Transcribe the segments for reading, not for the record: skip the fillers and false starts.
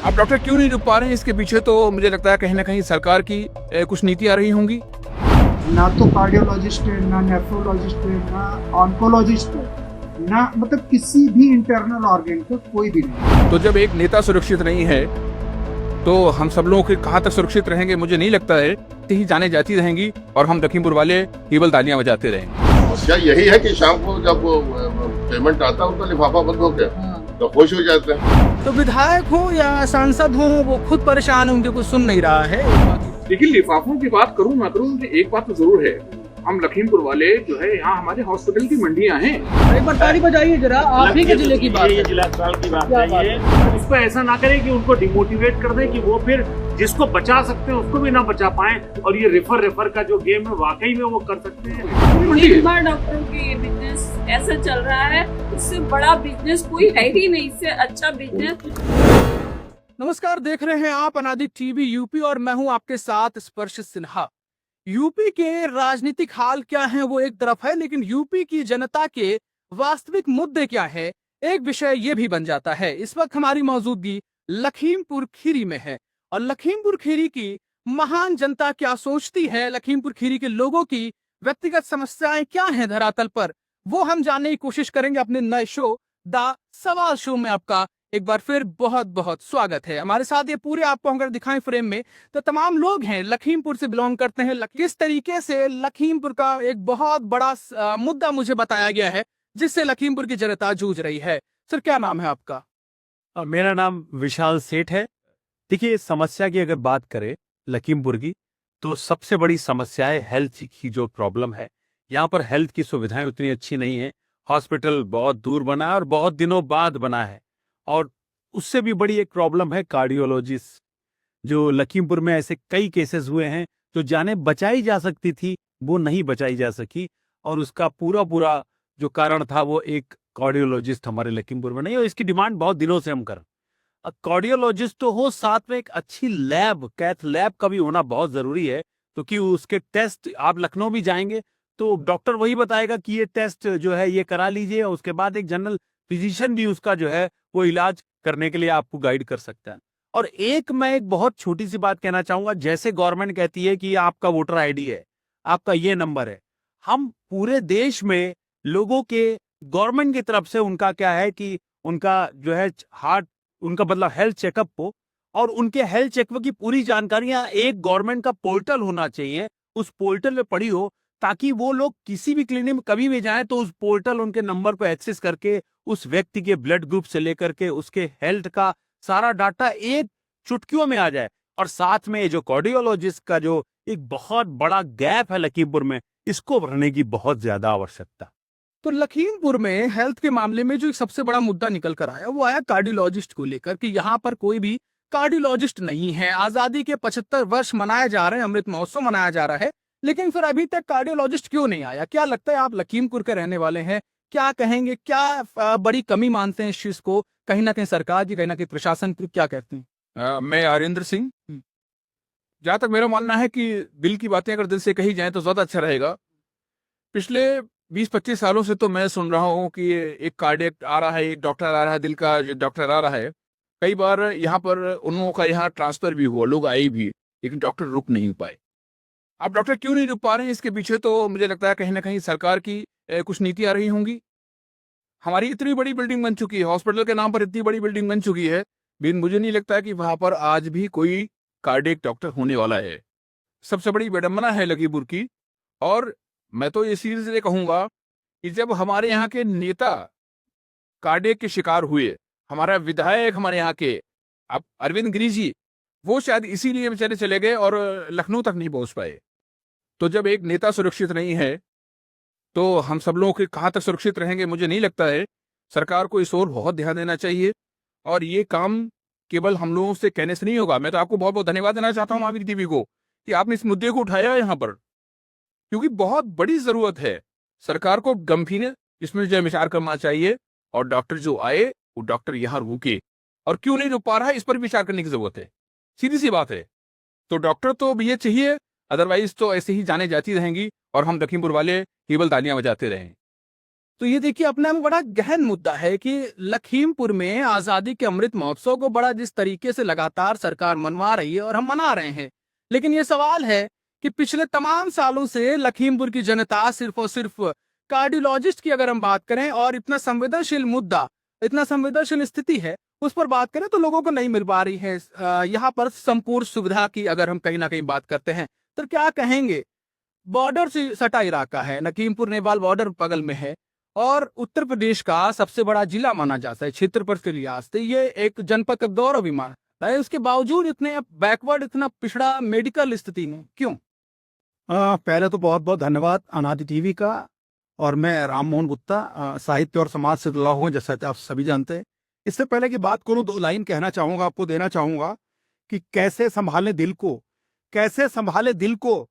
आप डॉक्टर क्यों नहीं रुक पा रहे हैं? इसके पीछे तो मुझे लगता है कहीं ना कहीं सरकार की कुछ नीति आ रही होंगी। ना तो कार्डियोलॉजिस्ट है, ना नेफ्रोलॉजिस्ट है, ना ऑन्कोलॉजिस्ट है, ना मतलब किसी भी इंटरनल ऑर्गन का कोई भी नहीं। तो जब एक नेता सुरक्षित नहीं है तो हम सब लोग कहाँ तक सुरक्षित रहेंगे? मुझे नहीं लगता है। ही जाने जाती रहेंगी और हम लखीमपुर वाले केवल तालियां बजाते रहेंगे। क्या यही है कि शाम को जब पेमेंट आता है उनका लिफाफा बंद हो गया तो खुश हो जाते हैं। तो विधायक हो या सांसद हो, वो खुद परेशान होंगे, कुछ सुन नहीं रहा है। लेकिन लिफाफों की बात करूं ना करूं, एक बात तो जरूर है, हम लखीमपुर वाले जो है यहाँ हमारे हॉस्पिटल की मंडियां हैं। एक बार ताली बजाइए जरा, आप ही के जिले की बात है। जिला अस्पताल की बात है। उसको ऐसा ना करें कि उनको डिमोटिवेट कर दें कि वो फिर जिसको बचा सकते हैं उसको भी ना बचा पाए, और ये रेफर का जो गेम है वाकई में वो कर सकते हैं। एक बार डॉक्टरों की ये बिजनेस ऐसा चल रहा है, इससे बड़ा बिजनेस कोई है ही नहीं, इससे अच्छा बिजनेस। नमस्कार, देख रहे हैं आप अनादि टीवी यूपी और मैं हूं आपके साथ स्पर्श सिन्हा। यूपी के राजनीतिक हाल क्या हैं वो एक तरफ है, लेकिन यूपी की जनता के वास्तविक मुद्दे क्या है, एक विषय ये भी बन जाता है। इस वक्त हमारी मौजूदगी लखीमपुर खीरी में है और लखीमपुर खीरी की महान जनता क्या सोचती है, लखीमपुर खीरी के लोगों की व्यक्तिगत समस्याएं क्या हैं धरातल पर, वो हम जानने की कोशिश करेंगे अपने नए शो द सवाल शो में। आपका एक बार फिर बहुत बहुत स्वागत है। हमारे साथ ये पूरे आपको अगर दिखाएं फ्रेम में तो तमाम लोग हैं, लखीमपुर से बिलोंग करते हैं। किस तरीके से लखीमपुर का एक बहुत बड़ा मुद्दा मुझे बताया गया है जिससे लखीमपुर की जनता जूझ रही है। सर, क्या नाम है आपका? मेरा नाम विशाल सेठ है। देखिए, समस्या की अगर बात करें लखीमपुर की, तो सबसे बड़ी समस्या है हेल्थ की जो प्रॉब्लम है। यहाँ पर हेल्थ की सुविधाएं उतनी अच्छी नहीं है। हॉस्पिटल बहुत दूर बना है और बहुत दिनों बाद बना है, और उससे भी बड़ी एक प्रॉब्लम है कार्डियोलॉजिस्ट। जो लखीमपुर में ऐसे कई केसेस हुए हैं जो जाने बचाई जा सकती थी वो नहीं बचाई जा सकी, और उसका पूरा जो कारण था वो एक कार्डियोलॉजिस्ट हमारे लखीमपुर में नहीं, और इसकी डिमांड बहुत दिनों से हम कर। कार्डियोलॉजिस्ट तो हो, साथ में एक अच्छी लैब, कैथ लैब का भी होना बहुत जरूरी है, क्योंकि उसके टेस्ट, आप लखनऊ भी जाएंगे तो डॉक्टर वही बताएगा कि ये टेस्ट जो है ये करा लीजिए, और उसके बाद एक जनरल फिजिशियन भी उसका जो है वो इलाज करने के लिए आपको गाइड कर सकता है। और मैं एक बहुत छोटी सी बात कहना चाहूंगा, जैसे गवर्नमेंट कहती है कि आपका वोटर आईडी है, आपका ये नंबर है, हम पूरे देश में लोगों के गवर्नमेंट की तरफ से उनका क्या है कि उनका जो है हार्ट, उनका मतलब हेल्थ चेकअप हो, और उनके हेल्थ चेकअप की पूरी जानकारियां एक गवर्नमेंट का पोर्टल होना चाहिए, उस पोर्टल में पड़ी हो, ताकि वो लोग किसी भी क्लिनिक में कभी भी जाएं तो उस पोर्टल उनके नंबर को एक्सेस करके उस व्यक्ति के ब्लड ग्रुप से लेकर के उसके हेल्थ का सारा डाटा एक चुटकियों में आ जाए। और साथ में जो कार्डियोलॉजिस्ट का जो एक बहुत बड़ा गैप है लखीमपुर में, इसको भरने की बहुत ज्यादा आवश्यकता। तो लखीमपुर में हेल्थ के मामले में जो एक सबसे बड़ा मुद्दा निकल कर आया वो आया कार्डियोलॉजिस्ट को लेकर कि यहाँ पर कोई भी कार्डियोलॉजिस्ट नहीं है। आजादी के 75 वर्ष मनाए जा रहे हैं, अमृत महोत्सव मनाया जा रहा है, लेकिन फिर अभी तक कार्डियोलॉजिस्ट क्यों नहीं आया? क्या लगता है, आप लखीमपुर के रहने वाले हैं, क्या कहेंगे, क्या बड़ी कमी मानते हैं इस चीज को? कहीं ना कहीं सरकार की, कहीं ना कहीं प्रशासन की, क्या कहते हैं? मैं आरिंदर सिंह। जहाँ तक मेरा मानना है कि दिल की बातें अगर दिल से कही जाए तो ज्यादा अच्छा रहेगा। पिछले 20-25 सालों से तो मैं सुन रहा हूँ कि एक कार्डियक आ रहा है, एक डॉक्टर आ रहा है, दिल का डॉक्टर आ रहा है। कई बार यहाँ पर उन लोगों का यहाँ ट्रांसफर भी हुआ, लोग आए भी, लेकिन डॉक्टर रुक नहीं पाए। आप डॉक्टर क्यों नहीं रुक पा रहे हैं? इसके पीछे तो मुझे लगता है कहीं ना कहीं सरकार की कुछ नीति आ रही होंगी। हमारी इतनी बड़ी बिल्डिंग बन चुकी है, हॉस्पिटल के नाम पर इतनी बड़ी बिल्डिंग बन चुकी है, लेकिन मुझे नहीं लगता है कि वहां पर आज भी कोई कार्डियक डॉक्टर होने वाला है। सबसे बड़ी विडंबना है लखीमपुर की। और मैं तो ये सीधे कहूंगा कि जब हमारे यहाँ के नेता कार्डियक के शिकार हुए, हमारा विधायक हमारे यहाँ के अब अरविंद गिरी जी, वो शायद इसीलिए बेचारे चले गए और लखनऊ तक नहीं पहुंच पाए। तो जब एक नेता सुरक्षित नहीं है तो हम सब लोग कहाँ तक सुरक्षित रहेंगे? मुझे नहीं लगता है। सरकार को इस ओर बहुत ध्यान देना चाहिए, और ये काम केवल हम लोगों से कहने से नहीं होगा। मैं तो आपको बहुत बहुत धन्यवाद देना चाहता हूँ महावीर टीवी को कि आपने इस मुद्दे को उठाया यहाँ पर, क्योंकि बहुत बड़ी जरूरत है। सरकार को गंभीर इसमें जो विचार करना चाहिए, और डॉक्टर जो आए वो डॉक्टर यहाँ रुके, और क्यों नहीं रुक पा रहा है इस पर विचार करने की जरूरत है। सीधी सी बात है। तो डॉक्टर तो ये चाहिए, अदरवाइज तो ऐसे ही जाने जाती रहेंगी और हम लखीमपुर वाले केवल तालियां बजाते रहें। तो ये देखिए अपने में बड़ा गहन मुद्दा है कि लखीमपुर में आजादी के अमृत महोत्सव को बड़ा जिस तरीके से लगातार सरकार मनवा रही है और हम मना रहे हैं, लेकिन ये सवाल है कि पिछले तमाम सालों से लखीमपुर की जनता सिर्फ और सिर्फ कार्डियोलॉजिस्ट की अगर हम बात करें और इतना संवेदनशील मुद्दा, इतना संवेदनशील स्थिति है, उस पर बात करें तो लोगों को नहीं मिल पा रही है। यहाँ पर संपूर्ण सुविधा की अगर हम कहीं ना कहीं बात करते हैं तो क्या कहेंगे, बॉर्डर से सटा इलाका है, लखीमपुर नेपाल बॉर्डर बगल में है और उत्तर प्रदेश का सबसे बड़ा जिला माना जाता है क्षेत्रफल के लिहाज से, ये एक जनपद का गौरव भी माना है। उसके बावजूद इतने बैकवर्ड, इतना पिछड़ा मेडिकल स्थिति में क्यों? पहले तो बहुत बहुत धन्यवाद अनादि टीवी का। और मैं राम मोहन गुप्ता, साहित्य और समाज से जुड़ा हुआ, जैसा कि आप सभी जानते हैं। इससे पहले की बात करूं, 2 लाइन कहना चाहूंगा, आपको देना चाहूंगा कि कैसे संभालें दिल को, कैसे संभालें दिल को,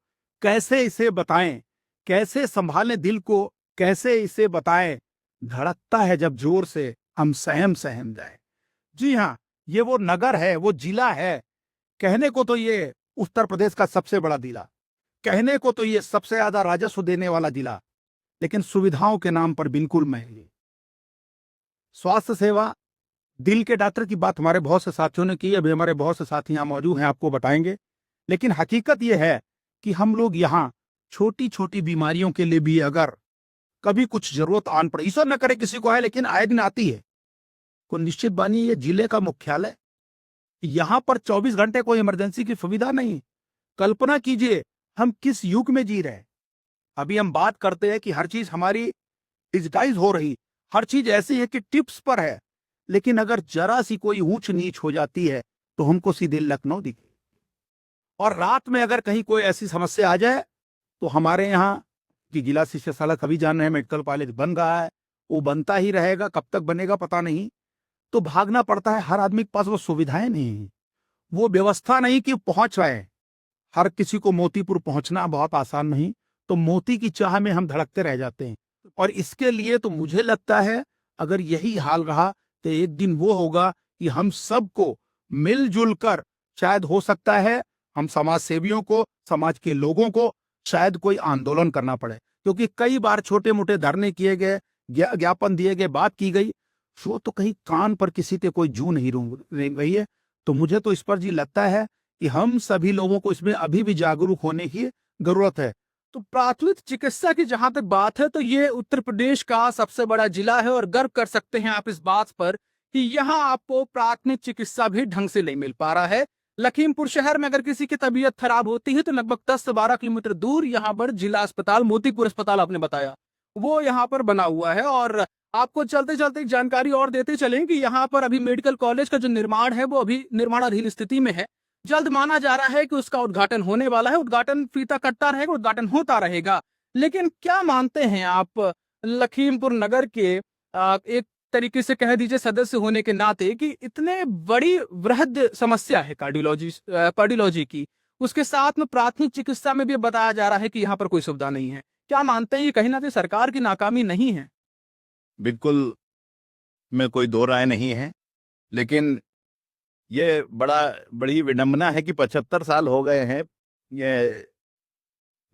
कैसे इसे बताएं, कैसे संभालें दिल को, कैसे इसे बताएं, धड़कता है जब जोर से हम सहम सहम जाए। जी हाँ, ये वो नगर है, वो जिला है। कहने को तो ये उत्तर प्रदेश का सबसे बड़ा जिला, कहने को तो ये सबसे ज्यादा राजस्व देने वाला जिला, लेकिन सुविधाओं के नाम पर बिल्कुल महंगी। स्वास्थ्य सेवा, दिल के डॉक्टर की बात हमारे बहुत से साथियों ने की, अभी हमारे बहुत से साथी यहाँ मौजूद हैं, आपको बताएंगे। लेकिन हकीकत यह है कि हम लोग यहाँ छोटी छोटी बीमारियों के लिए भी अगर कभी कुछ जरूरत आन पड़े, ईश्वर न करे किसी को आए, लेकिन आए दिन आती है, को निश्चित बानी ये जिले का मुख्यालय, यहाँ पर 24 घंटे कोई इमरजेंसी की सुविधा नहीं। कल्पना कीजिए हम किस युग में जी रहे हैं। अभी हम बात करते हैं कि हर चीज हमारी डिजिटाइज हो रही, हर चीज ऐसी है कि टिप्स पर है, लेकिन अगर जरा सी कोई ऊंच नीच हो जाती है तो हमको सीधे लखनऊ दिखे। और रात में अगर कहीं कोई ऐसी समस्या आ जाए तो हमारे यहाँ की जिला शिक्षा अभी जान रहे हैं, मेडिकल कॉलेज बन रहा है, वो बनता ही रहेगा, कब तक बनेगा पता नहीं, तो भागना पड़ता है। हर आदमी के पास वो सुविधाएं नहीं है, वो व्यवस्था नहीं कि पहुंच पाए। हर किसी को मोतीपुर पहुंचना बहुत आसान नहीं, तो मोती की चाह में हम धड़कते रह जाते हैं। और इसके लिए तो मुझे लगता है अगर यही हाल रहा तो एक दिन वो होगा कि हम सबको मिलजुल कर, शायद हो सकता है हम समाज सेवियों को, समाज के लोगों को शायद कोई आंदोलन करना पड़े, क्योंकि कई बार छोटे मोटे धरने किए गए, ज्ञापन दिए गए, बात की गई, वो तो कहीं कान पर किसी के कोई जू नहीं रही है। तो मुझे तो इस पर जी लगता है कि हम सभी लोगों को इसमें अभी भी जागरूक होने की जरूरत है। तो प्राथमिक चिकित्सा की जहां तक बात है तो ये उत्तर प्रदेश का सबसे बड़ा जिला है और गर्व कर सकते हैं आप इस बात पर कि यहाँ आपको प्राथमिक चिकित्सा भी ढंग से नहीं मिल पा रहा है। लखीमपुर शहर में अगर किसी की तबीयत खराब होती है तो लगभग 10 से 12 किलोमीटर दूर यहाँ पर जिला अस्पताल, मोतीपुर अस्पताल आपने बताया, वो यहाँ पर बना हुआ है। और आपको चलते चलते एक जानकारी और देते चलें कि यहाँ पर अभी मेडिकल कॉलेज का जो निर्माण है वो अभी निर्माणाधीन स्थिति में है। जल्द माना जा रहा है कि उसका उद्घाटन होने वाला है, उद्घाटन फीता कटता रहेगा, उद्घाटन होता रहेगा। लेकिन क्या मानते हैं आप लखीमपुर नगर के एक तरीके से कह दीजिए सदस्य होने के नाते कि इतने बड़ी वृहद समस्या है कार्डियोलॉजी की, उसके साथ में प्राथमिक चिकित्सा में भी बताया जा रहा है कि यहाँ पर कोई सुविधा नहीं है, क्या मानते हैं ये कहीं ना कहीं सरकार की नाकामी नहीं है? बिल्कुल में कोई दो राय नहीं है, लेकिन ये बड़ी विडंबना है कि 75 साल हो गए हैं ये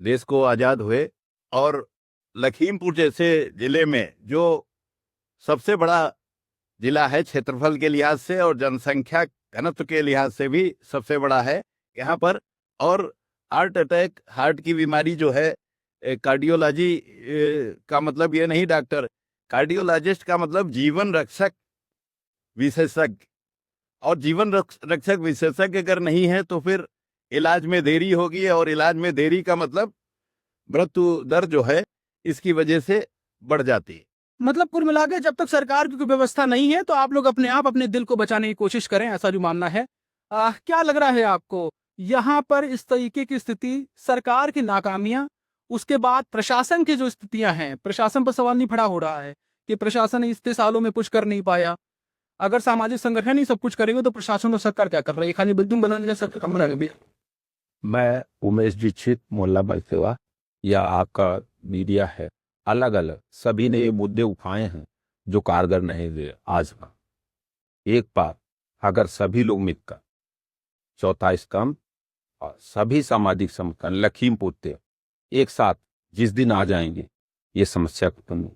देश को आजाद हुए, और लखीमपुर जैसे जिले में जो सबसे बड़ा जिला है क्षेत्रफल के लिहाज से और जनसंख्या घनत्व के लिहाज से भी सबसे बड़ा है यहाँ पर, और हार्ट अटैक, हार्ट की बीमारी जो है, कार्डियोलॉजी का मतलब ये नहीं डॉक्टर, कार्डियोलॉजिस्ट का मतलब जीवन रक्षक विशेषज्ञ, और जीवन रक्षक विशेषज्ञ अगर नहीं है तो फिर इलाज में देरी होगी, और इलाज में देरी का मतलब मृत्यु दर जो है इसकी वजह से बढ़ जाती है। मतलब कुल मिलाकर जब तक सरकार की कोई व्यवस्था नहीं है तो आप लोग अपने आप अपने दिल को बचाने की कोशिश करें, ऐसा जो मानना है। क्या लग रहा है आपको यहाँ पर इस तरीके की स्थिति, सरकार की नाकामियां, उसके बाद प्रशासन की जो स्थितियां हैं, प्रशासन पर सवाल नहीं खड़ा हो रहा है कि प्रशासन इतने सालों में कुछ कर नहीं पाया? अगर सामाजिक संगठन ही सब कुछ करेंगे तो प्रशासन और सरकार क्या कर रही है? खाली बिल्डिंग बनाने जैसा काम रहा है। मैं उमेश दीक्षित, मोहल्ला बलसेवा, या आपका मीडिया है, अलग अलग सभी ने ये मुद्दे उठाए हैं जो कारगर नहीं हुए। आज एक बार अगर सभी लोग मिलकर 24 कम और सभी सामाजिक संगठन लखीमपुर एक साथ जिस दिन आ जाएंगे, ये समस्या खत्म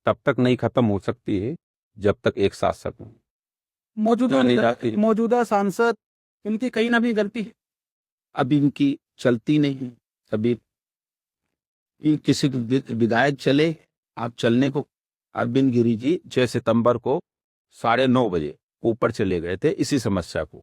तब तक नहीं खत्म हो सकती है जब तक एक साथ सकूं जानी जाती है। मौजूदा सांसद, इनकी कहीं ना भी गलती है। अब इनकी चलती नहीं है। अभी किसी विधायक चले, आप चलने को अरविंद गिरी जी 6 सितंबर को 9:30 बजे ऊपर चले गए थे इसी समस्या को।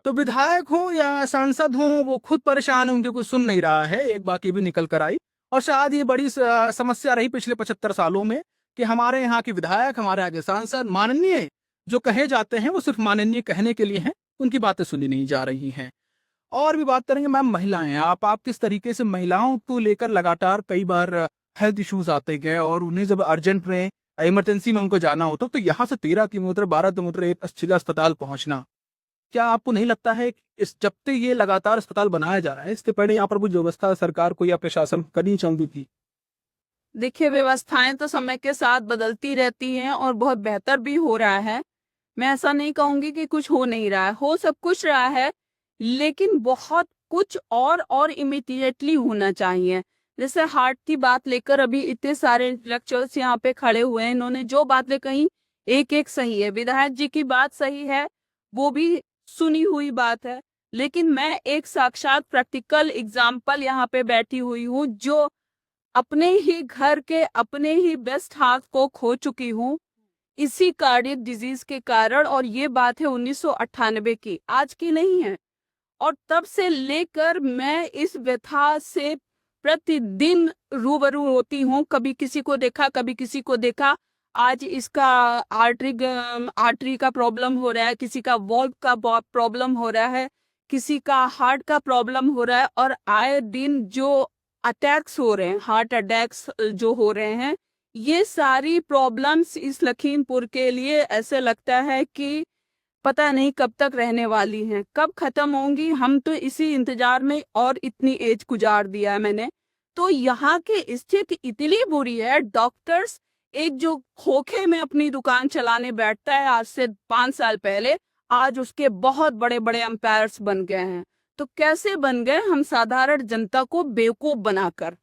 तो विधायक हो या सांसद हो, वो खुद परेशान है, उनके कुछ सुन नहीं रहा है। एक बात ये भी निकल कर आई, और शायद ये बड़ी समस्या रही पिछले 75 सालों में कि हमारे यहाँ के विधायक, हमारे यहाँ के सांसद माननीय जो कहे जाते हैं वो सिर्फ माननीय कहने के लिए हैं, उनकी बातें सुनी नहीं जा रही हैं। और भी बात करेंगे मैम, महिलाएं, आप किस तरीके से महिलाओं को लेकर लगातार कई बार हेल्थ इश्यूज आते गए, और उन्हें जब अर्जेंट में इमरजेंसी में उनको जाना होता तो यहाँ से 13 किलोमीटर 12 किलोमीटर एक जिला अस्पताल पहुंचना, क्या आपको नहीं लगता है इस जब तक ये लगातार अस्पताल बनाया जा रहा है, इससे पहले यहाँ पर कुछ व्यवस्था सरकार को या प्रशासन करनी चाहिए थी? देखिए, व्यवस्थाएं तो समय के साथ बदलती रहती हैं और बहुत बेहतर भी हो रहा है। मैं ऐसा नहीं कहूंगी कि कुछ हो नहीं रहा है, हो सब कुछ रहा है, लेकिन बहुत कुछ और इमीडिएटली होना चाहिए। जैसे हार्ट की बात लेकर अभी इतने सारे इंटेलेक्चुअल्स यहाँ पे खड़े हुए हैं, इन्होंने जो बातें कही एक एक सही है। विधायक जी की बात सही है, वो भी सुनी हुई बात है, लेकिन मैं एक साक्षात प्रैक्टिकल एग्जाम्पल यहाँ पे बैठी हुई हूँ, जो अपने ही घर के अपने ही बेस्ट हाथ को खो चुकी हूँ इसी कार्डियक डिजीज के कारण। और ये बात है 1998 की, आज की नहीं है। और तब से लेकर मैं इस व्यथा से प्रतिदिन रूबरू होती हूँ। कभी किसी को देखा, कभी किसी को देखा। आज इसका आर्टरी का प्रॉब्लम हो रहा है, किसी का वॉल्व का प्रॉब्लम हो रहा है, किसी का हार्ट का प्रॉब्लम हो रहा है। और आए दिन जो अटैक्स हो रहे हैं, हार्ट अटैक्स जो हो रहे हैं, ये सारी प्रॉब्लम्स इस लखीमपुर के लिए ऐसे लगता है कि पता नहीं कब तक रहने वाली हैं, कब खत्म होंगी। हम तो इसी इंतजार में और इतनी एज गुजार दिया है मैंने। तो यहाँ की स्थिति इतनी बुरी है, डॉक्टर्स एक जो खोखे में अपनी दुकान चलाने बैठता है आज से 5 साल पहले, आज उसके बहुत बड़े बड़े अंपायर्स बन गए हैं। तो कैसे बन गए? हम साधारण जनता को बेवकूफ बनाकर।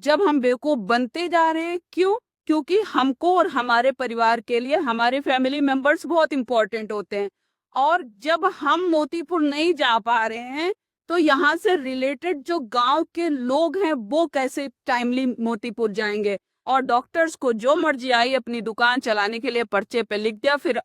जब हम बेवकूफ बनते जा रहे हैं, क्यों? क्योंकि हमको और हमारे परिवार के लिए हमारे फैमिली मेंबर्स बहुत इंपॉर्टेंट होते हैं। और जब हम मोतीपुर नहीं जा पा रहे हैं, तो यहाँ से रिलेटेड जो गांव के लोग हैं वो कैसे टाइमली मोतीपुर जाएंगे? और डॉक्टर्स को जो मर्जी आई अपनी दुकान चलाने के लिए पर्चे पे लिख दिया, फिर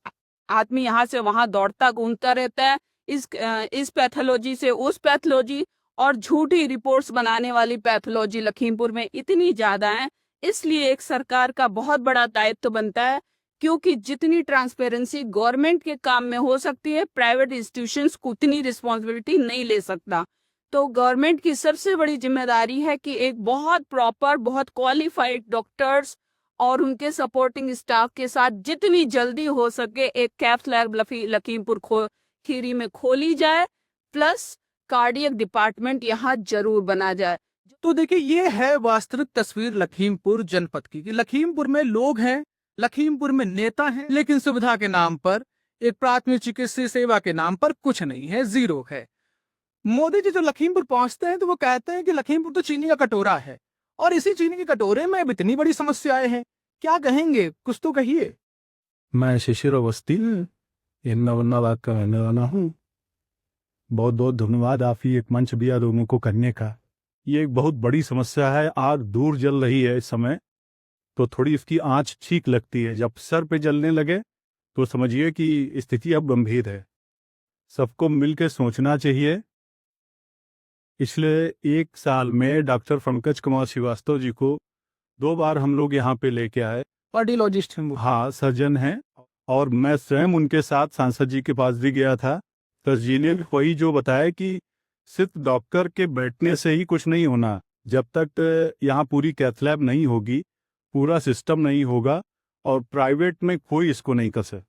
आदमी यहाँ से वहां दौड़ता घूमता रहता है, इस पैथोलॉजी से उस पैथोलॉजी, और झूठी रिपोर्ट्स बनाने वाली पैथोलॉजी लखीमपुर में इतनी ज्यादा है। इसलिए एक सरकार का बहुत बड़ा दायित्व बनता है, क्योंकि जितनी ट्रांसपेरेंसी गवर्नमेंट के काम में हो सकती है, प्राइवेट इंस्टीट्यूशंस को उतनी रिस्पॉन्सिबिलिटी नहीं ले सकता। तो गवर्नमेंट की सबसे बड़ी जिम्मेदारी है कि एक बहुत प्रॉपर, बहुत क्वालिफाइड डॉक्टर्स और उनके सपोर्टिंग स्टाफ के साथ जितनी जल्दी हो सके एक कैथ लैब लखीमपुर खीरी में खोली जाए, प्लस कार्डियक डिपार्टमेंट यहाँ जरूर बना जाए। तो देखिए, ये है वास्तविक तस्वीर लखीमपुर जनपद की। कि लखीमपुर में लोग हैं, लखीमपुर में नेता हैं, लेकिन सुविधा के नाम पर, एक प्राथमिक चिकित्सीय सेवा के नाम पर कुछ नहीं है, जीरो है। मोदी जी जो लखीमपुर पहुंचते हैं तो वो कहते हैं कि लखीमपुर तो चीनी का कटोरा है, और इसी चीनी के कटोरे में अब इतनी बड़ी समस्याएं हैं। क्या कहेंगे, कुछ तो कहिए। मैं शिशिर अवस्थी बात का रहने वाला हूँ। बहुत बहुत धन्यवाद आप ही एक मंच दिया दोनों को करने का। ये एक बहुत बड़ी समस्या है, आग दूर जल रही है इस समय, तो थोड़ी इसकी आंच ठीक लगती है। जब सर पे जलने लगे तो समझिए कि स्थिति अब गंभीर है। सबको मिलकर सोचना चाहिए। पिछले 1 साल में डॉक्टर पंकज कुमार श्रीवास्तव जी को 2 बार हम लोग यहाँ पे लेके आए। कार्डियोलॉजिस्ट हैं वो। हाँ, सर्जन हैं, और मैं स्वयं उनके साथ सांसद जी के पास भी गया था। सर जी ने भी वही जो बताया कि सिर्फ डॉक्टर के बैठने से ही कुछ नहीं होना, जब तक यहाँ पूरी कैथ लैब नहीं होगी, पूरा सिस्टम नहीं होगा, और प्राइवेट में कोई इसको नहीं कर सकता।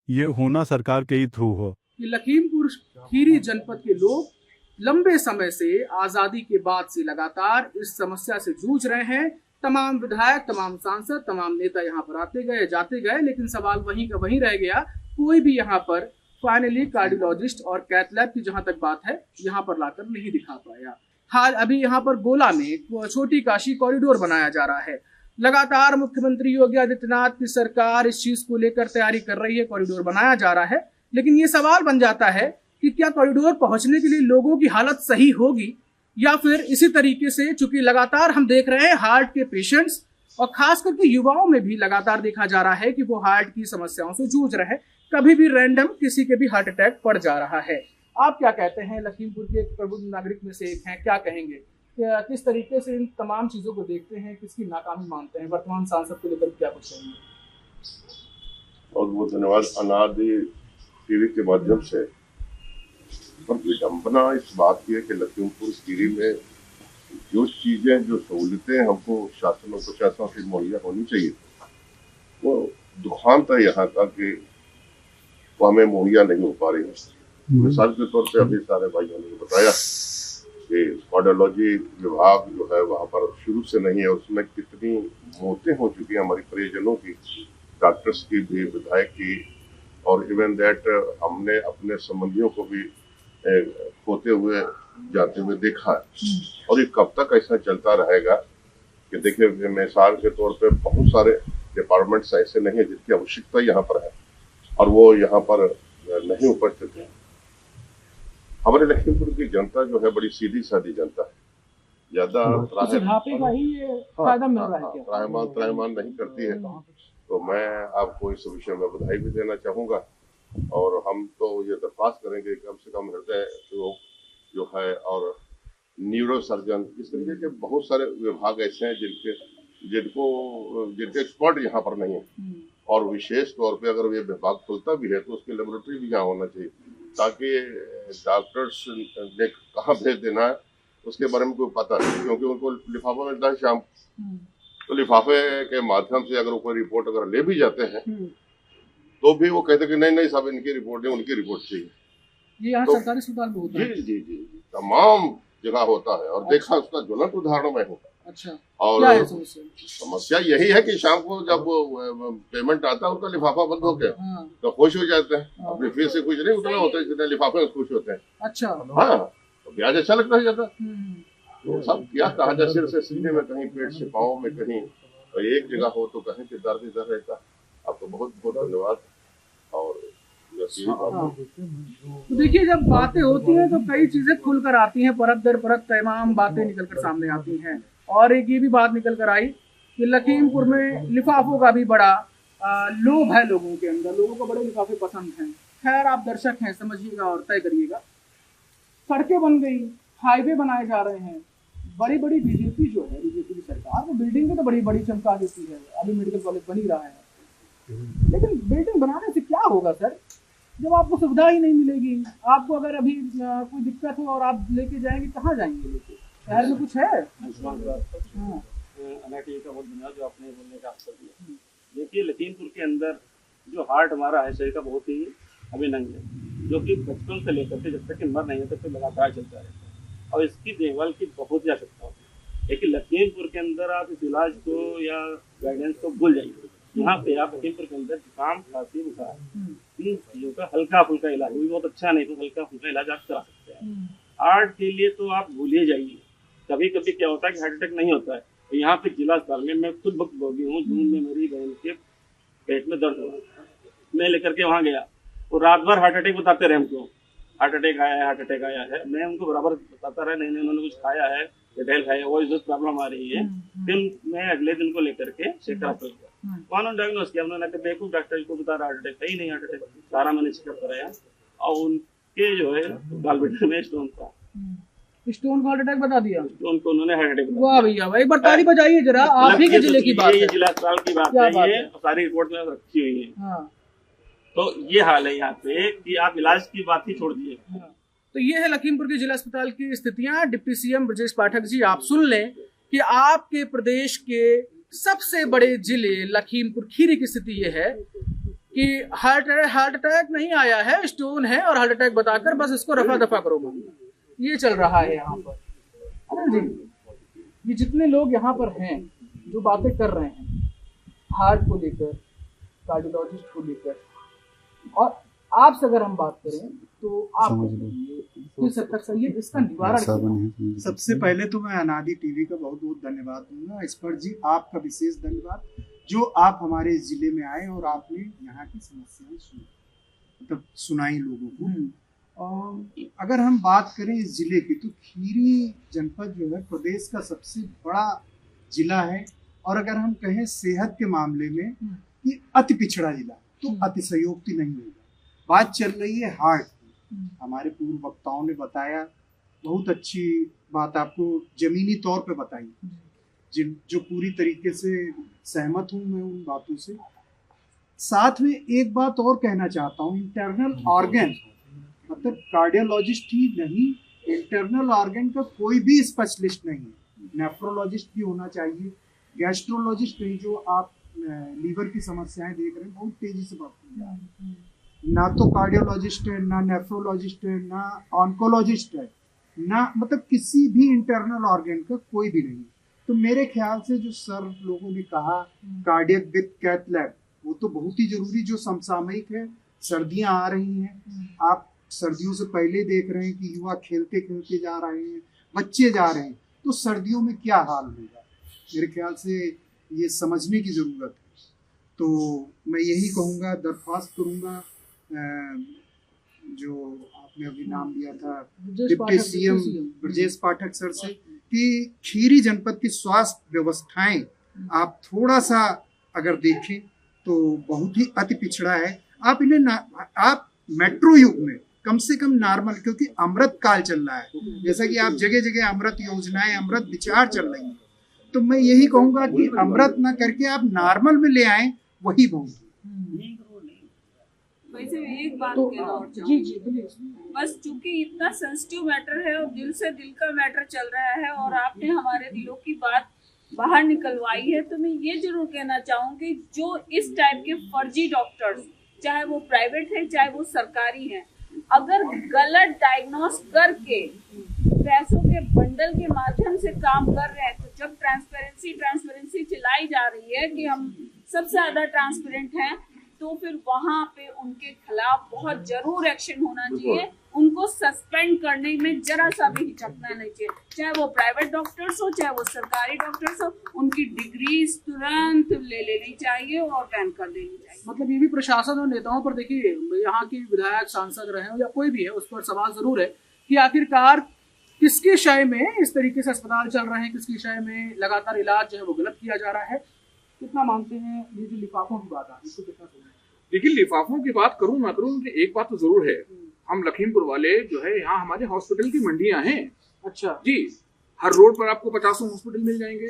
ये होना सरकार के ही थ्रू हो। लखीमपुर खीरी जनपद के लोग लंबे समय से, आजादी के बाद से लगातार इस समस्या से जूझ रहे हैं। तमाम विधायक, तमाम सांसद, तमाम नेता यहाँ पर आते गए, जाते गए, लेकिन सवाल वहीं का वहीं रह गया। कोई भी यहाँ पर फाइनली कार्डियोलॉजिस्ट और कैथ लैब की जहां तक बात है, यहाँ पर लाकर नहीं दिखा पाया। हाल अभी यहाँ पर गोला में छोटी काशी कॉरिडोर बनाया जा रहा है। लगातार मुख्यमंत्री योगी आदित्यनाथ की सरकार इस चीज को लेकर तैयारी कर रही है, कॉरिडोर बनाया जा रहा है, लेकिन ये सवाल बन जाता है कि क्या कॉरिडोर पहुंचने के लिए लोगों की हालत सही होगी, या फिर इसी तरीके से, चूंकि लगातार हम देख रहे हैं हार्ट के पेशेंट्स और खास करके युवाओं में भी लगातार देखा जा रहा है कि वो हार्ट की समस्याओं से जूझ रहे हैं, कभी भी रैंडम किसी के भी हार्ट अटैक पड़ जा रहा है। आप क्या कहते हैं, लखीमपुर के एक प्रबुद्ध नागरिक में से एक हैं, क्या कहेंगे, किस तरीके से इन तमाम चीजों को देखते हैं, किसकी नाकामी मानते हैं, वर्तमान सांसद को लेकर क्या कुछ कहेंगे? बहुत बहुत धन्यवाद। अनादि टीवी के माध्यम से पर विडम्बना इस बात की है कि लखीमपुर खीरी में जो चीजें, जो सहूलतें हमको शासन और प्रशासन से मुहैया होनी चाहिए, वो दुखांत है यहाँ का कि वो हमें मुहैया नहीं हो पा रही है। मिसाल के तौर पे अभी सारे भाइयों ने बताया कि कार्डियोलॉजी विभाग जो है वहाँ पर शुरू से नहीं है, उसमें कितनी मौतें हो चुकी हैं हमारी परिजनों की, डॉक्टर्स की भी, विधायक की, और इवन दैट हमने अपने संबंधियों को भी खोते हुए जाते हुए देखा है। और ये कब तक ऐसा चलता रहेगा कि देखिए, मिसाल के तौर पे बहुत सारे डिपार्टमेंट्स ऐसे नहीं है जिसकी आवश्यकता यहाँ पर है और वो यहाँ पर नहीं उपस्थित है। हमारे लखीमपुर की जनता जो है बड़ी सीधी सादी जनता है, ज्यादा त्राहिमाम नहीं करती है। तो मैं आपको इस विषय में बधाई भी देना चाहूंगा, और हम तो ये दरख्वास्त करेंगे कम से कम हृदय रोग जो है और न्यूरो सर्जन, इस तरीके के बहुत सारे विभाग ऐसे हैं जिनके एक्सपर्ट यहाँ पर नहीं है, और विशेष तौर पे अगर ये विभाग खुलता भी है तो उसकी लेबोरेटरी भी यहाँ होना चाहिए, ताकि डॉक्टर्स ने कहाँ भेज देना है उसके बारे में कोई पता नहीं, क्योंकि उनको लिफाफा मिलता है शाम, तो लिफाफे के माध्यम से अगर वो कोई रिपोर्ट अगर ले भी जाते हैं तो भी वो कहते कि नहीं साहब, इनकी रिपोर्ट नहीं, उनकी रिपोर्ट चाहिए। ये यहाँ सरकारी अस्पताल में होता है? जी, तमाम जगह होता है, और देखा उसका ज्वलंत उदाहरण में होता है। अच्छा, और क्या है समस्या यही है कि शाम को जब पेमेंट आता है उनका लिफाफा बंद हो गया, तो खुश हो जाते हैं, अपनी फीस से खुश नहीं उतना होता है जितने लिफाफे में खुश होते हैं। अच्छा, हाँ, तो ब्याज अच्छा लगता है ज्यादा। तो सब क्या कहा जाए, सिर से सीने में, कहीं पेट से पाँव में, कहीं तो एक जगह हो तो कहीं पे दर्द इधर रहता। आपको बहुत बहुत धन्यवाद। और तो देखिए, जब बातें होती हैं तो कई चीजें खुलकर आती हैं, परत दर परत तमाम बातें निकलकर सामने आती हैं, और एक ये भी बात निकल कर आई कि लखीमपुर में लिफाफों का भी बड़ा लोभ है लोगों के अंदर, लोगों को बड़े लिफाफे पसंद हैं। खैर, आप दर्शक हैं, समझिएगा और तय करिएगा। सड़कें बन गई, हाईवे बनाए जा रहे हैं, बड़ी बड़ी बीजेपी जो है, बीजेपी की सरकार, वो बिल्डिंग को तो बड़ी बड़ी चमका देती है। अभी मेडिकल कॉलेज बन ही रहा है, लेकिन बिल्डिंग बनाने से क्या होगा सर, जब आपको सुविधा ही नहीं मिलेगी। आपको अगर अभी कोई दिक्कत हो और आप लेके जाएंगे, कहाँ जाएंगे लेके? शहर में कुछ है? अनाटी का बहुत धन्यवाद जो आपने बोलने का अवसर दिया। देखिए, लखीमपुर के अंदर जो हार्ट हमारा है शरीर का बहुत ही अभिनंग है, जो कि बचपन से लेकर के जब तक कि मर नहीं है तब तक लगातार चलता रहता है, और इसकी देखभाल की बहुत ही आवश्यकता होती है। लेकिन लखीमपुर के अंदर आप इस इलाज को या गाइडेंस को भूल जाइए। यहाँ पे आप लखीमपुर के अंदर जुकाम, खांसी, बुखार, इन चीजों का हल्का फुल्का इलाज, वो भी बहुत अच्छा नहीं तो हल्का फुल्का इलाज आप करा सकते हैं। हार्ट के लिए तो आप भूलिए जाइए। कभी कभी क्या होता है कि हार्ट अटैक नहीं होता है, तो यहाँ पे जिला अस्पताल में मैं खुद भुक्तभोगी हूँ। जून में मेरी बहन के पेट में दर्द हुआ, मैं लेकर के वहाँ गया, तो रात भर हार्ट अटैक बताते रहे हमको, हार्ट अटैक आया है, हार्ट अटैक आया है। मैं उनको बराबर बताता रहा, नहीं उन्होंने कुछ खाया है, डेल खाया, वो इस प्रॉब्लम आ रही है। फिर मैं अगले दिन को लेकर के चेकअप कर गया, उन्होंने डायग्नोस किया, उन्होंने कहा बेवकूफ डॉक्टर को बता रहा हार्ट अटैक है ही नहीं, हार्ट अटैक। सारा मैंने चेकअप कराया, और उनके जो है गॉलब्लैडर में स्टोन था। स्टोन को हार्ट अटैक बता दिया? स्टोन को उन्होंने हार्ट अटैक। वाह भैया, एक बार ताली बजाइए जरा। आप ही के जिले की बात है, जिला अस्पताल की बात है, ये सारी रिपोर्ट में रखी हुई है। तो ये हाल है यहाँ पे कि आप इलाज की बात ही छोड़ दिए। तो ये है लखीमपुर के जिला अस्पताल की स्थितियां। डिप्टी सीएम ब्रजेश पाठक जी, आप सुन लें कि आपके प्रदेश के सबसे बड़े जिले लखीमपुर खीरी की स्थिति ये है कि हार्ट अटैक नहीं आया है, स्टोन है, और हार्ट अटैक बताकर बस इसको रफा दफा करो, ये चल रहा है यहाँ पर। अनिल जी, ये जितने लोग यहाँ पर हैं जो बातें कर रहे हैं हार्ट को लेकर, कार्डियोलॉजिस्ट को लेकर, और आपसे अगर हम बात करें तो आप किस हद तक सही है, इसका निवारण सबसे पहले तो मैं अनादि टीवी का बहुत बहुत धन्यवाद दूंगा। स्पर्श जी, आपका विशेष धन्यवाद जो आप हमारे इस जिले में आए और आपने यहाँ की समस्याएं सुनी, मतलब सुनाई लोगों को। और अगर हम बात करें इस जिले की तो खीरी जनपद जो है प्रदेश का सबसे बड़ा जिला है। और अगर हम कहें सेहत के मामले में कि अति पिछड़ा जिला, तो अतिशयोक्ति नहीं होगा। बात चल रही है हार्ट की, हमारे पूर्व वक्ताओं ने बताया, बहुत अच्छी बात आपको जमीनी तौर पे बताई, जो पूरी तरीके से सहमत हूँ मैं उन बातों से। साथ में एक बात और कहना चाहता हूँ, इंटरनल ऑर्गन मतलब कार्डियोलॉजिस्ट ही नहीं, इंटरनल ऑर्गन का कोई भी स्पेशलिस्ट नहीं है। नेफ्रोलॉजिस्ट भी होना चाहिए, गैस्ट्रोलॉजिस्ट नहीं, जो आप लीवर की समस्याएं देख रहे हैं बहुत तेजी से बढ़ती जा रही है। ना तो कार्डियोलॉजिस्ट है, ना नेफ्रोलॉजिस्ट है, ना ऑन्कोलॉजिस्ट है, ना मतलब किसी भी इंटरनल ऑर्गन का कोई भी नहीं। तो मेरे ख्याल से जो सर लोगों ने कहा कार्डियक विद कैथ लैब, वो तो बहुत ही जरूरी, जो समसामयिक है। सर्दियां आ रही हैं, आप सर्दियों से पहले देख रहे हैं कि युवा खेलते खेलते जा रहे हैं, बच्चे जा रहे हैं, तो सर्दियों में क्या हाल होगा, मेरे ख्याल से ये समझने की जरूरत है। तो मैं यही कहूँगा, दरख्वास्त करूँगा जो आपने अभी नाम लिया था deputy CM Brajesh Pathak sir से, कि खीरी जनपद की स्वास्थ्य व्यवस्थाएं आप थोड़ा सा अगर देखें तो बहुत ही अति पिछड़ा है। आप इन्हें आप मेट्रो युग में कम से कम नॉर्मल, क्योंकि अमृत काल चल रहा है, जैसा कि आप जगह जगह अमृत योजनाएं, अमृत विचार चल रही हैं, तो मैं यही कहूंगा कि अमृत ना करके आप नॉर्मल में ले आए, वही बहुत। वैसे एक बात कहना और चाहूंगी, बस चूंकि इतना सेंसिटिव मैटर है और दिल से दिल का मैटर चल रहा है और आपने हमारे दिलों की बात बाहर निकलवाई है, तो मैं ये जरूर कहना चाहूंगी, जो इस टाइप के फर्जी डॉक्टर्स, चाहे वो प्राइवेट है चाहे वो सरकारी है, अगर गलत डायग्नोस करके पैसों के बंडल के माध्यम से काम कर रहे हैं, तो जब ट्रांसपेरेंसी चिल्लाई जा रही है कि हम सबसे ज्यादा ट्रांसपेरेंट हैं, तो फिर वहां पे उनके खिलाफ बहुत जरूर एक्शन होना चाहिए। उनको सस्पेंड करने में जरा सा भी हिचकना नहीं चाहिए, चाहे वो प्राइवेट डॉक्टर्स हो चाहे वो सरकारी डॉक्टर्स हो, उनकी डिग्रीज तुरंत ले लेनी चाहिए और बैन कर देनी चाहिए। मतलब ये भी प्रशासन और नेताओं पर, देखिए यहाँ की विधायक सांसद रहे हो या कोई भी है, उस पर सवाल जरूर है कि आखिरकार किसके शय में इस तरीके से अस्पताल चल रहे हैं, किसकी शय में लगातार इलाज जो है वो गलत किया जा रहा है। कितना मानते हैं ये जो लिफाफों की बात आ रही है, इसको कितना सही है? देखिए, लिफाफों की बात करूं ना करूं, एक बात तो जरूर है, हम लखीमपुर वाले जो है, यहाँ हमारे हॉस्पिटल की मंडियां हैं। अच्छा जी, हर रोड पर आपको 50 हॉस्पिटल मिल जाएंगे,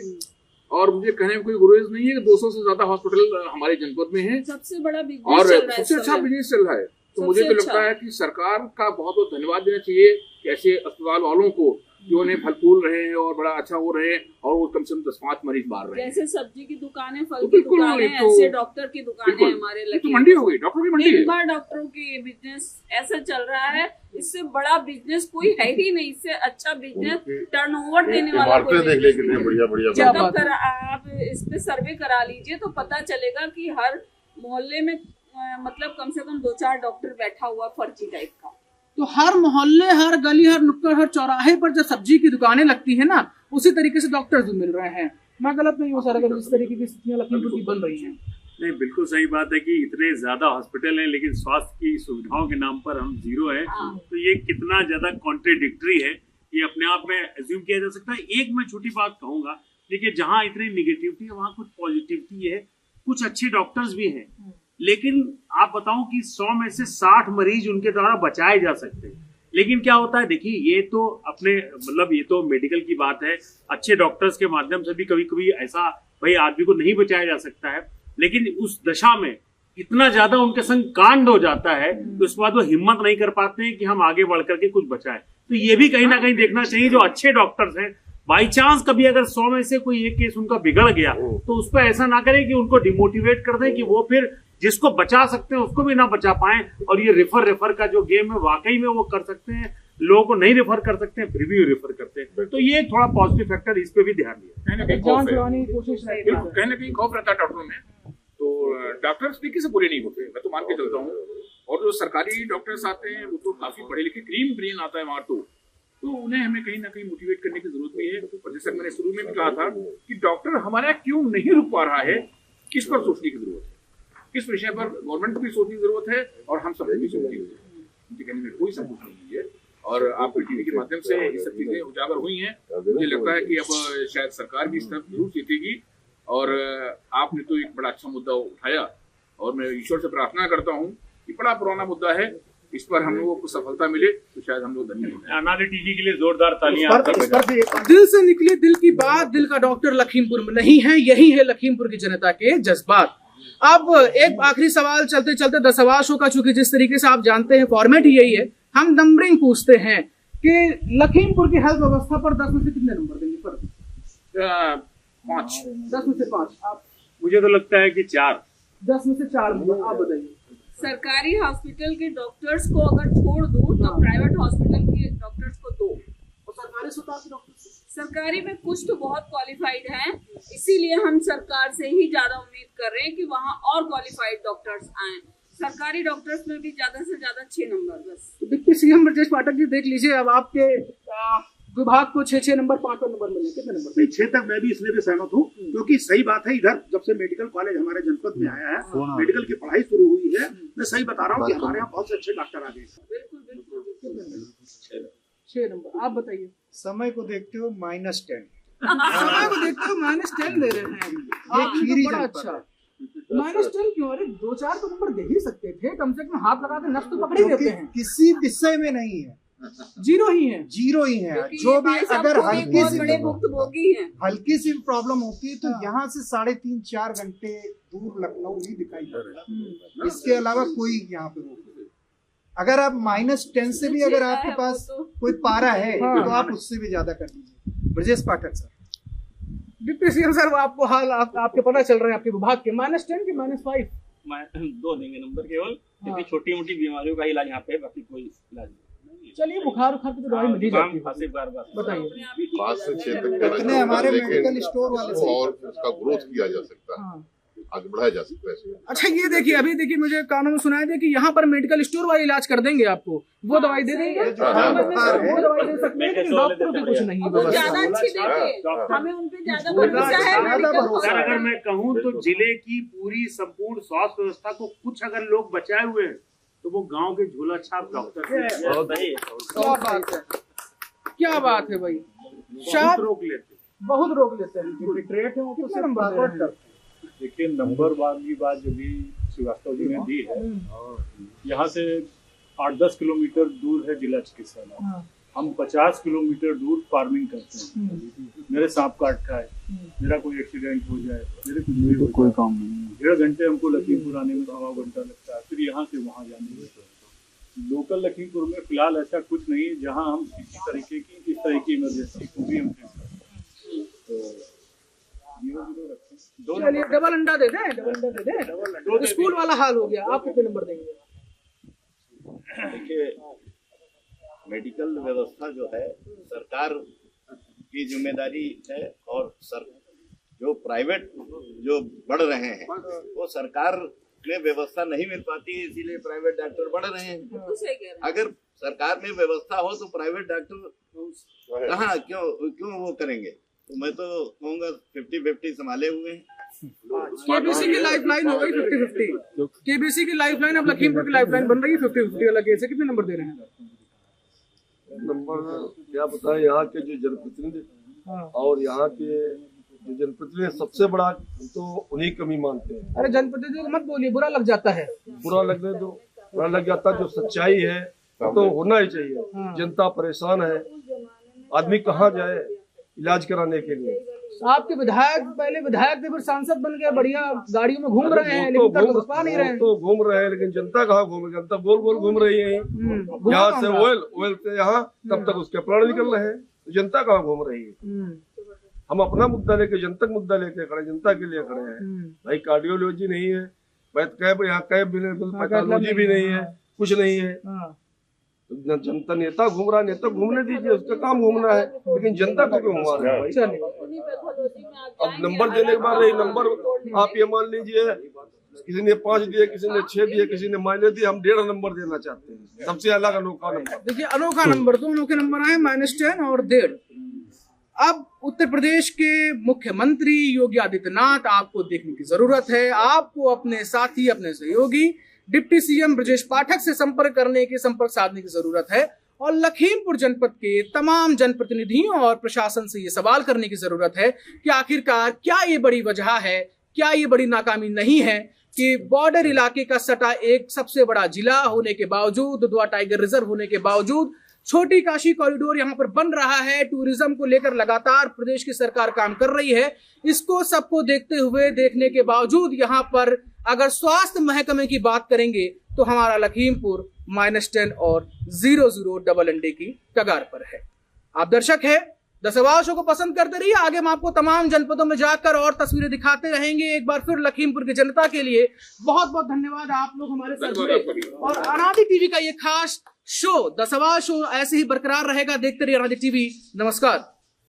और मुझे कहने में कोई गुरेज नहीं है कि 200 से ज्यादा हॉस्पिटल हमारे जनपद में है, सबसे बड़ा बिजनेस और चल रहा है, सबसे अच्छा बिजनेस चल रहा है। तो मुझे तो लगता है कि सरकार का बहुत बहुत धन्यवाद देना चाहिए कि ऐसे अस्पताल वालों को जो उन्हें फल फूल रहे हैं और बड़ा अच्छा हो रहे हैं, और वो कम से कम 10-5 मरीज मार रहे हैं। जैसे सब्जी की दुकानें, फल की दुकानें, ऐसे डॉक्टर की दुकानें हमारे लगे, तो मंडी हो गई, डॉक्टरों की मंडी है। डॉक्टरों की बिजनेस ऐसा चल रहा है, इससे बड़ा बिजनेस कोई है ही नहीं, इससे अच्छा बिजनेस टर्नओवर देने वाला कोई बढ़िया आप इस पे सर्वे करा लीजिए तो पता चलेगा कि हर मोहल्ले में मतलब कम से कम 2-4 डॉक्टर बैठा हुआ फर्जी टाइप का। तो हर मोहल्ले, हर गली, हर नुक्कड़, हर चौराहे पर जब सब्जी की दुकानें लगती है ना, उसी तरीके से डॉक्टर्स भी मिल रहे हैं। मैं गलत नहीं हूँ सर अगर इस तरीके की स्थितियां लखीमपुर की बन रही हैं? नहीं, बिल्कुल सही बात है कि इतने ज्यादा हॉस्पिटल हैं, लेकिन स्वास्थ्य की सुविधाओं के नाम पर हम जीरो है। तो ये कितना ज्यादा कॉन्ट्रेडिक्टरी है, ये अपने आप में एज्यूम किया जा सकता है। एक मैं छोटी बात कहूंगा, देखिए जहाँ इतनी निगेटिविटी है वहाँ कुछ पॉजिटिविटी है, कुछ अच्छे डॉक्टर्स भी हैं, लेकिन आप बताओ कि 100 में से 60 मरीज उनके द्वारा बचाए जा सकते हैं। लेकिन क्या होता है, देखिए ये तो अपने मतलब ये तो मेडिकल की बात है, अच्छे डॉक्टर्स के माध्यम से भी कभी कभी ऐसा भाई आदमी को नहीं बचाया जा सकता है, लेकिन उस दशा में इतना ज्यादा उनके संग कांड हो जाता है तो उसके बाद वो हिम्मत नहीं कर पाते हैं कि हम आगे बढ़ करके कुछ बचाएं। तो ये भी कहीं ना कहीं देखना चाहिए, जो अच्छे डॉक्टर्स हैं, बाई चांस कभी अगर 100 में से कोई एक केस उनका बिगड़ गया तो उस पर ऐसा ना करें कि उनको डिमोटिवेट कर दें कि वो फिर जिसको बचा सकते हैं उसको भी ना बचा पाए, और ये रेफर का जो गेम है वाकई में वो कर सकते हैं, लोगों को नहीं रेफर कर सकते हैं फिर भी रेफर करते हैं। तो ये थोड़ा पॉजिटिव फैक्टर, इस पे भी ध्यान दिया। कहीं ना कहीं खौफ रहता है डॉक्टरों में, तो डॉक्टर्स भी किसी बुरे नहीं होते, मैं तो मान के चलता हूँ। और जो सरकारी डॉक्टर्स आते हैं वो तो काफी पढ़े लिखे, क्रीम ब्रेन आता है वहां, तो उन्हें हमें कहीं ना कहीं मोटिवेट करने की जरूरत भी है। और जैसे मैंने शुरू में भी कहा था कि डॉक्टर हमारे यहाँ क्यों नहीं रुक पा रहा है, किस पर सोचने की जरूरत है, किस विषय पर गवर्नमेंट को भी सोचने की जरूरत है और हम सबको भी सोचने की जरूरत है। मुझे कहने में कोई संकोच नहीं है और आपके टीवी के माध्यम से ये सब चीजें उजागर हुई हैं। मुझे लगता है कि अब शायद सरकार भी इस तरफ जरूर सीखेगी और आपने तो एक बड़ा अच्छा मुद्दा उठाया और मैं ईश्वर से प्रार्थना करता हूँ कि बड़ा पुराना मुद्दा है, इस पर हम लोगों को सफलता मिले तो शायद हम लोग धन्य हों। अनादि टीवी के लिए जोरदार तालियां। दिल से निकली दिल की बात, दिल का डॉक्टर लखीमपुर में नहीं है, यही है लखीमपुर की जनता के जज्बात। अब एक आखिरी सवाल चलते चलते 10 सवा शो का, चूंकि जिस तरीके से आप जानते हैं फॉर्मेट ही यही है, हम नंबरिंग पूछते हैं कि लखीमपुर की हेल्थ व्यवस्था पर 10 में से कितने नंबर देंगे? पर 5। 10 में से 5। आप? मुझे तो लगता है कि 4। 10 में से 4 नंबर। आप बताइए। सरकारी हॉस्पिटल के डॉक्टर्स को अगर छोड़ दूं तो प्राइवेट हॉस्पिटल के डॉक्टर्स को 2। और सरकारी अस्पताल के डॉक्टर? सरकारी में कुछ तो बहुत क्वालिफाइड हैं, इसीलिए हम सरकार से ही ज्यादा उम्मीद कर रहे हैं कि वहाँ और क्वालिफाइड डॉक्टर्स आएं। सरकारी डॉक्टर्स में भी ज्यादा से ज्यादा 6 नंबर बस। तो डिप्टी सीएम ब्रजेश पाठक जी देख लीजिए, अब आपके विभाग को 6 नंबर 5 नंबर मिले, कितने नंबर? नहीं, 6 तक मैं भी इसलिए भी सहमत हूँ क्योंकि सही बात है, इधर जब से मेडिकल कॉलेज हमारे जनपद में आया है, मेडिकल की पढ़ाई शुरू हुई है, मैं सही बता रहा हूँ कि हमारे यहाँ बहुत से अच्छे डॉक्टर आ गए। बिल्कुल बिल्कुल। 6 नंबर। आप बताइए। समय को देखते हो -10। समय को देखते हो -10 ले रहे हैं। खीरी बड़ा जनपद अच्छा। -10 क्यों? अरे 2-4 तो नंबर दे ही सकते थे, कम से कम हाथ लगा के नफ्स तो पकड़ ही देते हैं। किसी विषय में नहीं है, 0 ही है। 0 ही है। जो भी अगर हल्की सी प्रॉब्लम होती है तो यहाँ से 3.5-4 घंटे दूर लखनऊ ही दिखाई पड़ता है, इसके अलावा कोई यहाँ पे रोक नहीं। अगर आप -10 से भी अगर आपके पास कोई पारा है तो आप उससे भी ज्यादा कर लीजिए। Brajesh Pathak sir. Deputy CM sir, आपको हाल आपके पता चल रहे हैं आपके विभाग के, -10 कि -5? 2 देंगे नंबर केवल, क्योंकि छोटी मोटी बीमारियों का इलाज यहाँ पे, बाकी कोई इलाज नहीं। चलिए, बुखार की तो दवाई मिल ही जाती है। बताइए। 5 से 6 तक कहना इतने हमारे लेकिन मेडिकल स्टोर वाले से और उसका ग्रोथ किया जा सकता है, आगे बढ़ाया जा सकता है। अच्छा, ये देखिए, अभी देखिए, मुझे कानों में सुनाया दे कि यहाँ पर मेडिकल स्टोर वाले इलाज कर देंगे आपको, वो दवाई दे देंगे, वो दवाई दे सकते हैं, लेकिन डॉक्टर को कुछ नहीं है। ज्यादा अच्छी देंगे, हमें उन पे ज्यादा भरोसा है। सर, अगर मैं कहूँ तो जिले की पूरी संपूर्ण स्वास्थ्य व्यवस्था को कुछ अगर लोग बचाए हुए हैं तो वो गांव के झोला छाप डॉक्टर। क्या बात है, क्या बात है भाई। शायद रोक लेते, बहुत रोक लेते हैं। कितने नंबर? देखिए, नंबर वाली बात जो भी श्रीवास्तव जी ने दी है, यहाँ से 8-10 किलोमीटर दूर है जिला चिकित्सालय, हम 50 किलोमीटर दूर फार्मिंग करते हैं। मेरे सांप काट का है, मेरा कोई एक्सीडेंट हो जाए, मेरे कुछ भी हो कोई काम नहीं, 1.5 घंटे हमको लखीमपुर आने में, 1.25 घंटा लगता है, फिर यहाँ से वहाँ जाने में। लोकल लखीमपुर में फिलहाल ऐसा कुछ नहीं है जहाँ हम इस तरह की इमरजेंसी को भी हम फेस करते हैं। तो चलिए, डबल अंडा दे दें। स्कूल वाला हाल हो गया। आप कितने नंबर देंगे? देखिए, मेडिकल व्यवस्था जो है सरकार की जिम्मेदारी है, और जो प्राइवेट जो बढ़ रहे हैं वो सरकार में व्यवस्था नहीं मिल पाती है, इसीलिए प्राइवेट डॉक्टर बढ़ रहे हैं। अगर सरकार में व्यवस्था हो तो प्राइवेट डॉक्टर कहाँ क्यों वो करेंगे? तो मैं तो कहूँगा 50-50 संभाले हुए हैं। केबीसी की लाइफलाइन हो गई 50-50। केबीसी की लाइफलाइन अब लखीमपुर की लाइफलाइन बन रही है 50-50 वाला केस है। कितने नंबर दे रहे हैं? नंबर क्या बताएं, यहाँ के जो जनप्रतिनिधि और यहाँ के जो जनप्रतिनिधि, सबसे बड़ा तो उन्हीं कमी मानते हैं। अरे जनप्रतिनिधि मत बोलिए, बुरा लग जाता है। बुरा लगने दो, बुरा लग जाता। जो सच्चाई है तो होना ही चाहिए। जनता परेशान है, आदमी कहाँ जाए इलाज कराने के लिए? आपके विधायक पहले विधायक थे, फिर सांसद बन गए, बढ़िया गाड़ियों में घूम रहे हैं, लेकिन तक घुस पा नहीं रहे हैं। तो घूम रहे हैं, लेकिन जनता कहाँ घूमेगी? जनता गोल गोल घूम रही है। यहाँ से ओयल से यहाँ, तब तक उसके प्राण निकल रहे हैं। जनता कहाँ घूम रही है? हम अपना मुद्दा लेके, जनता मुद्दा लेके खड़े, जनता के लिए खड़े हैं भाई। कार्डियोलॉजी नहीं है, यहाँ कैब भी नहीं, पैथोलॉजी भी नहीं है, कुछ नहीं है। जनता नेता घूम रहा है, नेता घूमने दीजिए, उसका काम घूमना है, लेकिन जनता को क्यों घुमा रहे हैं भाई? अब नंबर देने के बाद नंबर आप ये मान लीजिए किसी ने 5 दिए, किसी ने 6 दिए, किसी ने माइनस दिए, हम 1.5 नंबर देना चाहते हैं, सबसे अलग अनोखा नंबर। देखिए अनोखा नंबर, 2 अनोखे नंबर आए, -10 और 1.5। अब उत्तर प्रदेश के मुख्यमंत्री योगी आदित्यनाथ आपको देखने की जरूरत है। आपको अपने साथी, अपने सहयोगी डिप्टी सीएम ब्रजेश पाठक से संपर्क साधने की जरूरत है और लखीमपुर जनपद के तमाम जनप्रतिनिधियों और प्रशासन से ये सवाल करने की जरूरत है कि आखिरकार क्या ये बड़ी वजह है, क्या ये बड़ी नाकामी नहीं है कि बॉर्डर इलाके का सटा एक सबसे बड़ा जिला होने के बावजूद, दुधवा टाइगर रिजर्व होने के बावजूद, छोटी काशी कॉरिडोर यहाँ पर बन रहा है, टूरिज्म को लेकर लगातार प्रदेश की सरकार काम कर रही है। इसको सबको देखते हुए, देखने के बावजूद यहाँ पर अगर स्वास्थ्य महकमे की बात करेंगे तो हमारा लखीमपुर -10 और 0-0 डबल अंडे की कगार पर है। आप दर्शक है, द सवाल शो को पसंद करते रहिए। आगे हम आपको तमाम जनपदों में जाकर और तस्वीरें दिखाते रहेंगे। एक बार फिर लखीमपुर की जनता के लिए बहुत बहुत धन्यवाद, आप लोग हमारे साथ जुड़े और अनादि टीवी का ये खास शो द सवाल शो ऐसे ही बरकरार रहेगा। देखते रहिए अनादि टीवी। नमस्कार।